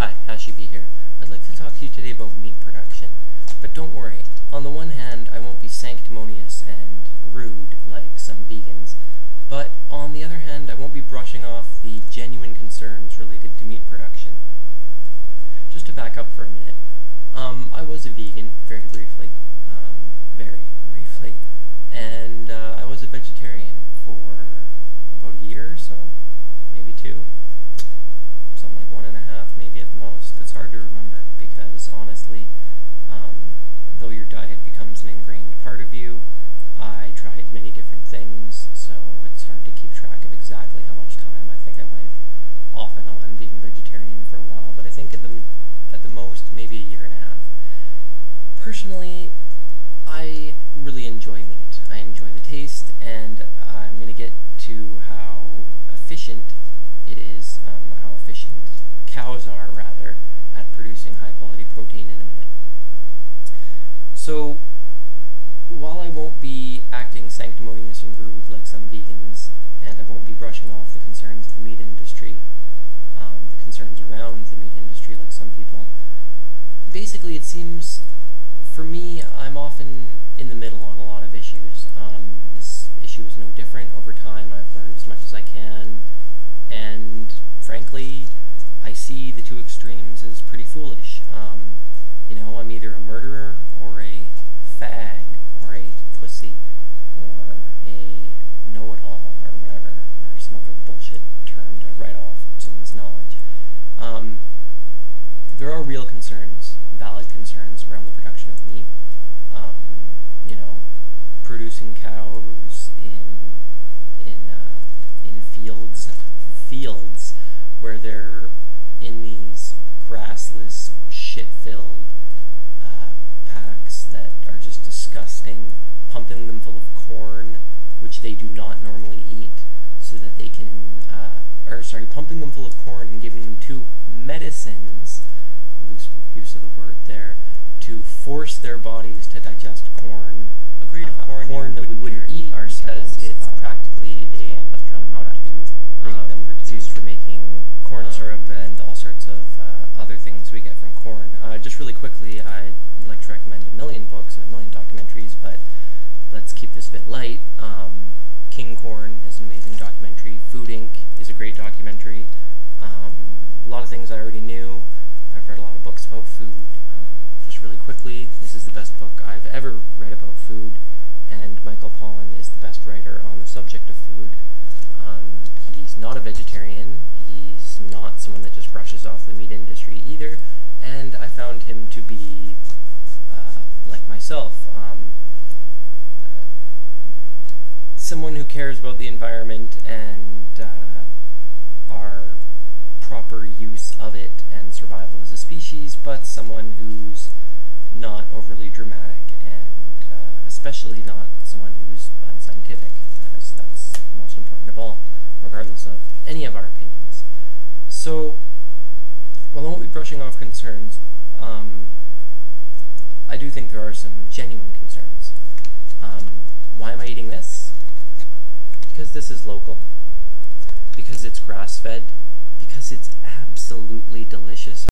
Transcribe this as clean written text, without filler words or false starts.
Hi, Hashibi here. I'd like to talk to you today about meat production. But don't worry, on the one hand, I won't be sanctimonious and rude like some vegans, but on the other hand, I won't be brushing off the genuine concerns related to meat production. Just to back up for a minute, I was a vegan, very briefly, and I was a vegetarian for about a year or so, maybe two. Something like 1.5 maybe at the most. It's hard to remember because honestly, though your diet becomes an ingrained part of you, I tried many different things, so it's hard to keep track of exactly how much time. I think I went off and on being a vegetarian for a while, but I think at the most maybe a 1.5 years. Personally, I really enjoy meat. I enjoy the taste, and I'm going to get to how efficient it is, how efficient cows are, rather, at producing high-quality protein in a minute. So, while I won't be acting sanctimonious and rude like some vegans, and I won't be brushing off the concerns of the meat industry, the concerns around the meat industry like some people, basically it seems, for me, I'm often in the middle on a lot of issues. This issue is no different. Over time, I've learned as much as I can, and frankly, I see the two extremes as pretty foolish. You know, I'm either a murderer or a fag or a pussy or a know-it-all or whatever, or some other bullshit term to write off someone's knowledge. There are real concerns, valid concerns around the production of meat. You know, producing cows in fields where they're in these grassless, shit-filled paddocks that are just disgusting, pumping them full of corn, which they do not normally eat, so that they can, pumping them full of corn and giving them 2 medicines, loose use of the word there, to force their bodies to digest corn, a grade of corn that we wouldn't eat ourselves, because it's practically a industrial product. It's used for making corn syrup and all sorts of other things we get from corn. Just really quickly, I'd like to recommend a million books and a million documentaries, but let's keep this a bit light. King Corn is an amazing documentary. Food Inc. is a great documentary. A lot of things I already knew. I've read a lot of books about food. Just really quickly, this is the best book I've ever read about food, and Michael Pollan is the best writer on the subject of food. He's not a vegetarian, he's not someone that just brushes off the meat industry either, and I found him to be, like myself, someone who cares about the environment and our proper use of it and survival as a species, but someone who's not overly dramatic and especially not someone who's unscientific, as that's most important of all, regardless of any of our opinions. So, while I won't be brushing off concerns, I do think there are some genuine concerns. Why am I eating this? Because this is local, because it's grass-fed, because it's absolutely delicious.